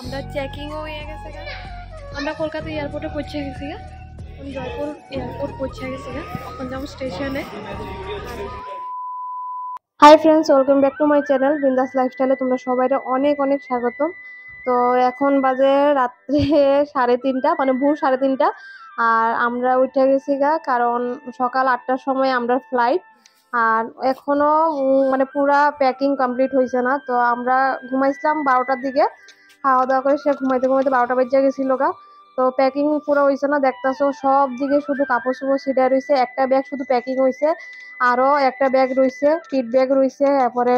আমরা চেকিংও হয়ে গেছে গা। আমরা কলকাতা এয়ারপোর্টে পৌঁছে গেছি গা। জয়পুর এয়ারপোর্ট পৌঁছে গেছি গা। এখন যাবো স্টেশনে। Hi friends, welcome back to my channel বিন্দাস লাইফস্টাইলে তোমরা সবাইকে অনেক অনেক স্বাগতম। তো এখন বাজে রাত্রে 3:30, মানে ভোর 3:30, আর আমরা উঠে গেছি গা, কারণ সকাল 8টার সময় আমরা ফ্লাইট। আর এখনো মানে পুরা প্যাকিং কমপ্লিট হয়েছে না। তো আমরা ঘুমাইছিলাম 12টার দিকে, খাওয়া দাওয়া করে সে ঘুমাইতে ঘুমাইতে 12টা বেজে গেছিল গা। তো প্যাকিং পুরো হয়েছে না, দেখতেছো সব দিকে শুধু কাপড় চোপড় ছিটায় রয়েছে। একটা ব্যাগ শুধু প্যাকিং হয়েছে, আরো একটা ব্যাগ রয়েছে, কিট ব্যাগ রয়েছে। তারপরে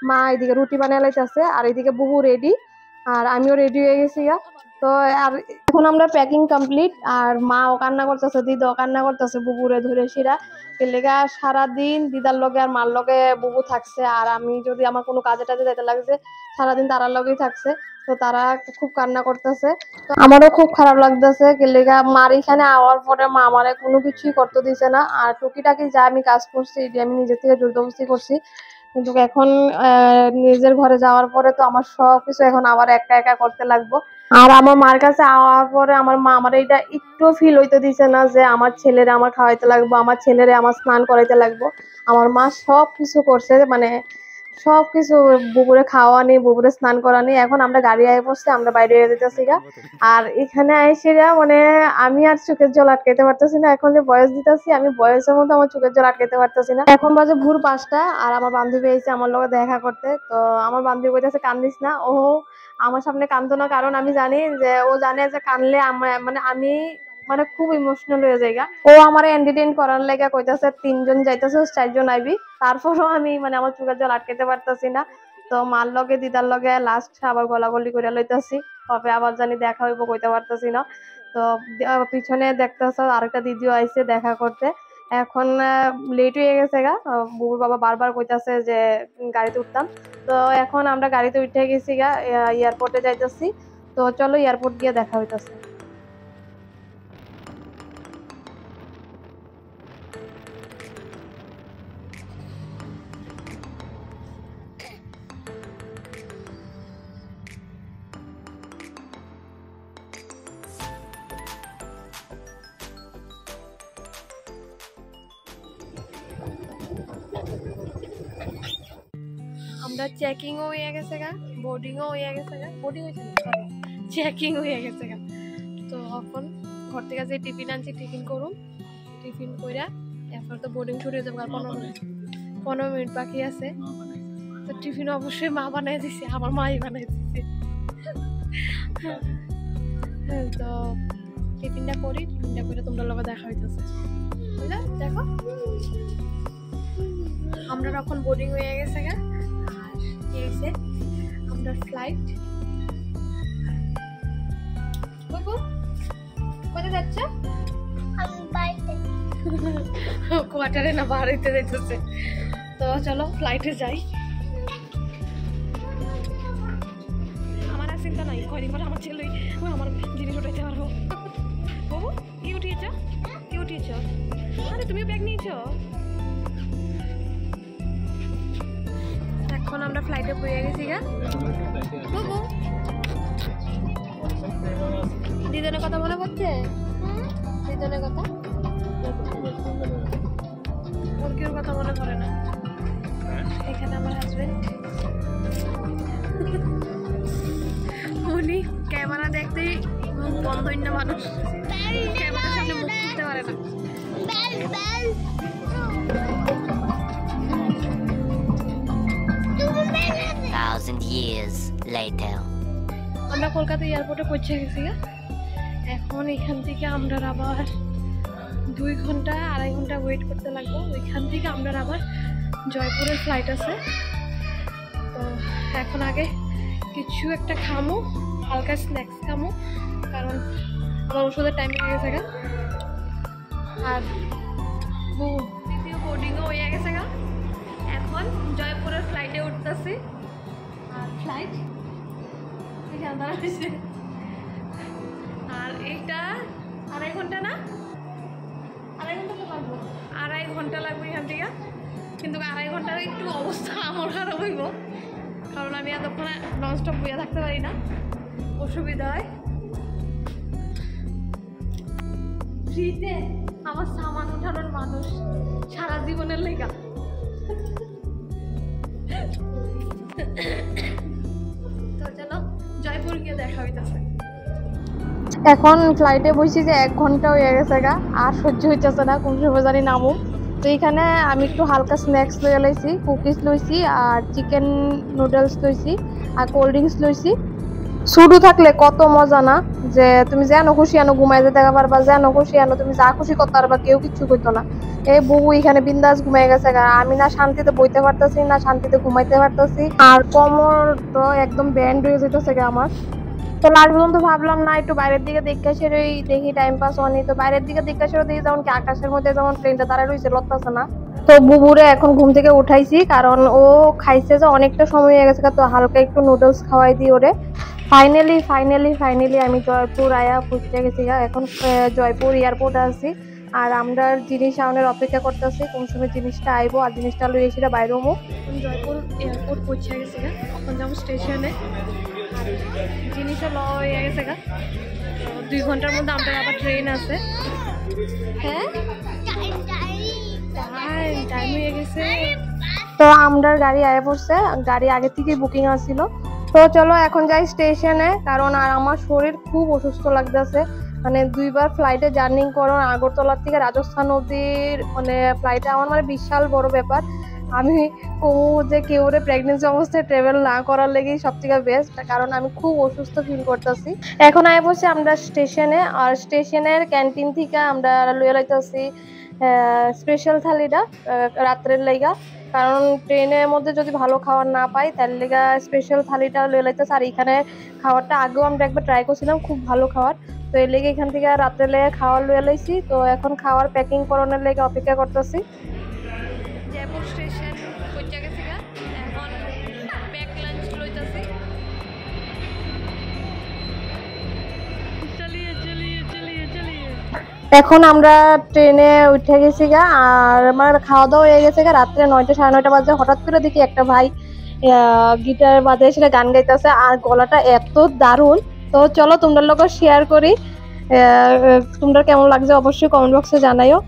মা এদিকে রুটি বানিয়ে লাইতেছে, আর এদিকে বুবু রেডি, আর আমিও রেডি হয়ে গেছি গা। তো আর এখন আমরা প্যাকিং কমপ্লিট, আর মাও কান্না করতেছে, দিদাও কান্না করতেছে বুবুরে ধরে শিরা লেগা। সারাদিন দিদার লগে আর মার লগে বুবু থাকছে, আর আমি যদি আমার কোনো কাজে টাজে যাইতে লাগছে সারাদিন তারার লগেই থাকছে। তো তারা খুব কান্না করতেছে, তো আমারও খুব খারাপ লাগতেছে। লেগা মার এখানে আওয়ার পরে মা আমারে কোনো কিছুই করতে দিছে না, আর টুকিটাকি যা আমি কাজ করছি এটি আমি নিজে থেকে জোরদস্তি করছি। কিন্তু এখন নিজের ঘরে যাওয়ার পরে তো আমার সব কিছু এখন আবার একা একা করতে লাগবো। আর আমার মার কাছে আওয়ার পরে আমার মা আমার এটা একটু ফিল হইতে দিছে না যে আমার ছেলেরে আমার খাওয়াইতে লাগবো, আমার ছেলেরে আমার স্নান করাইতে লাগবো। আমার মা সব কিছু করছে, মানে সব কিছু, বুবুরে খাওয়ানি, বুবুরে স্নান করানি। এখন আমরা গাড়ি আয় পড়ছে, আমরা বাইরে যেতেছি গা। আর এখানে আইসে মানে আমি আর চোখের জল আটকাইতে পারতেছি না। এখন যে বয়স দিতেছি, আমি বয়সের মধ্যে আমার চোখের জল আটকাইতে পারতেছি না। এখন বাজে ভোর 5টা, আর আমার বান্ধবী এসে আমার লগে দেখা করতে। তো আমার বান্ধবী কইতাছে কান্দিস না। ও আমার সামনে কান্দো না, কারণ আমি জানি যে ও জানে যে কানলে মানে আমি মানে খুব ইমোশনাল হয়ে যাই গা। ও আমার এন্টারটেইন করার লাগা কইতাছে 3জন যাইতেছে, 4জন আইবি। তারপরও আমি মানে আমার চোখের জল আটকাইতে পারতেছি না। তো মার লগে দিদার লগে লাস্ট আবার গলাগলি করে লইতাছি, কবে আবার জানি দেখা হইব কইতে পারতেছি না। তো পিছনে দেখতেছ আরেকটা দিদিও আইছে দেখা করতে। এখন লেট হয়ে গেছে গা, বুবুর বাবা বারবার কইতাছে যে গাড়িতে উঠতাম। তো এখন আমরা গাড়িতে উঠে গেছি গা, এয়ারপোর্টে যাইতেছি। তো চলো এয়ারপোর্ট গিয়ে দেখা হইতাছে। আমরা চেকিংও হয়ে গেছে গা, বোর্ডিংও হয়ে গেছে গা, বোর্ডিং হয়েছে না, চেকিং হয়ে গেছে গা। তো এখন ঘর থেকে যে টিফিন আনছি টিফিন করুন, টিফিন কইরা এরপর তো বোর্ডিং শুরু হয়ে যাবে। আর 15 মিনিট বাকি আছে। তো টিফিন অবশ্যই মা বানাই দিছে, আমার মাই বানাই দিছে। তো টিফিনটা করি, টিফিনটা করে তোমরা লোক দেখা হইতেছে, বুঝলা? দেখো আমরা এখন বোর্ডিং হয়ে গেছে গা, আর এসে আমরা ফ্লাইট। বাবু কোথায় যাচ্ছে? কোয়ার্টারে না বাড়িতে যাইতেছে। তো চলো ফ্লাইটে যাই। আমার আর চিন্তা নাই, কয়দিন পরে আমার ছেলে আমার জিনিস উঠাইতে পারবো। বাবু কি উঠিয়েছ? কি উঠিয়েছ? আরে তুমিও ব্যাগ নিয়েছ? এখন আমরা ফ্লাইটে বইয়ে গেছি গা। বাবু দিদনের কথা মনে পড়ছে? দিদনের কথা, ওর কেউ কথা মনে পড়ে না। এখানে আমার হাজবেন্ড, উনি ক্যামেরা দেখতেই মুখ বন্ধ না মানুষ, ক্যামেরার সামনে মুখ খুলতে পারে না। আমরা কলকাতা এয়ারপোর্টে পৌঁছে গেছি গা। এখন এখান থেকে আমরা আবার 2 ঘন্টা 2.5 ঘন্টা ওয়েট করতে লাগবো। ওইখান থেকে আমরা আবার জয়পুরের ফ্লাইট আছে। তো এখন আগে কিছু একটা খামো, হালকা স্ন্যাক্স খামো, কারণ আমার ওষুধের টাইম হয়ে গেছে গা। আর দ্বিতীয় বোর্ডিংও হয়ে গেছে গা। এখন জয়পুরের ফ্লাইটে উঠতেছি, আর ফ্লাইট এখানে দাঁড়াচ্ছে। আর এইটা 2.5 ঘন্টা না, 2.5 ঘন্টা তো লাগবো, 2.5 ঘন্টা লাগবে এখান থেকে। কিন্তু 2.5 ঘন্টার একটু অবস্থা আমার খারাপ হইব, কারণ আমি এতক্ষণে ননস্টপ বইয়া থাকতে পারি না। অসুবিধা হয়। ফ্রিতে আমার সামান উঠানোর মানুষ সারা জীবনের লেগা। তো চলো জয়পুর গিয়ে দেখা হইতেছে। এখন ফ্লাইটে বসি যে 1 ঘন্টা হয়ে গেছে গা, আর সহ্য হইতেছে না, কোন সময় জানি নামু। তো এইখানে আমি একটু হালকা স্ন্যাক্স লইয়া লাইছি, কুকিজ লইছি আর চিকেন নুডলস লইছি আর কোল্ড ড্রিঙ্কস লইছি। শুরু থাকলে কত মজা না, যে তুমি যেন খুশি আনো ঘুমাই যেতে পারবা, যেন খুশি আনো তুমি যা খুশি করতে পারবা, কেউ কিচ্ছু করতো না। এই বহু এখানে বিন্দাস ঘুমাই গেছে, আমি না শান্তিতে বইতে পারতেছি না শান্তিতে ঘুমাইতে পারতেছি, আর কোমর তো একদম ব্যান্ড হয়ে যেতেছে আমার। তো লাস্ট পর্যন্ত ভাবলাম না একটু বাইরের দিকে দেখে সেরই দেখি, টাইম পাস হয়নি। তো বাইরের দিকে দেখে সেরে দেখি যেমন কি আকাশের মধ্যে যেমন ট্রেনটা দাঁড়ায় রয়েছে, লড়তেছে না। তো বুবুরে এখন ঘুম থেকে উঠাইছি, কারণ ও খাইছে যে অনেকটা সময় হয়ে গেছে, তো হালকা একটু নুডলস খাওয়াই দিই ওরে। ফাইনালি আমি জয়পুর আয়া পৌঁছে গেছি। এখন জয়পুর এয়ারপোর্টে আছি, আর আমরা জিনিস আনার অপেক্ষা করতেছি কোন সময় জিনিসটা আইবো, আর জিনিসটা লই এসে বাইরে হবো। জয়পুর এয়ারপোর্ট পৌঁছে গেছি, এখন যাবো স্টেশনে। জিনিসটা লয়ে গেছে গা, 2 ঘন্টার মধ্যে আমাদের আবার ট্রেন আছে। হ্যাঁ টাইম হয়ে গেছে। তো আমরা গাড়ি আয়া পড়ছে, গাড়ি আগে থেকেই বুকিং আছিল। তো চলো এখন যাই স্টেশনে, কারণ আর আমার শরীর খুব অসুস্থ লাগতেছে। মানে 2বার ফ্লাইটে জার্নি করো, আগরতলার থেকে রাজস্থান অবধির মানে ফ্লাইটে আমার মানে বিশাল বড় ব্যাপার। আমি যে কেউ প্রেগনেন্সি অবস্থায় ট্রাভেল না করার লেগেই সব থেকে বেস্ট, কারণ আমি খুব অসুস্থ ফিল করতেছি। এখন আয় বসে আমরা স্টেশনে, আর স্টেশনের ক্যান্টিন থেকে আমরা লইয়া লাইতেছি স্পেশাল থালিটা রাত্রের লাইগা, কারণ ট্রেনের মধ্যে যদি ভালো খাবার না পাই তার লেগা স্পেশাল থালিটা লইয়া লাইতেছে। আর এখানে খাবারটা আগেও আমরা একবার ট্রাই করছিলাম, খুব ভালো খাবার। তো এর লেগে এখান থেকে রাত্রে লেগে খাওয়ার লইয়া লাইছি। তো এখন খাওয়ার প্যাকিং করানোর লেগে অপেক্ষা করতেছি। জয়পুর স্টেশন পৌঁছে গেছি, এখন প্যাক লাঞ্চ লইতেছি। এখন আমরা ট্রেনে উঠে গেছি গা, আর আমার খাওয়া দাওয়া হয়ে গেছে গা। রাত্রে 9টা 9:30 বাজে হঠাৎ করে দেখি একটা ভাই গিটার বাজায় সেটা গান গাইতেছে, আর গলাটা এত দারুণ। তো চলো তোমরা লোক শেয়ার করি, তোমরা কেমন লাগছে অবশ্যই কমেন্ট বক্সে জানাইও।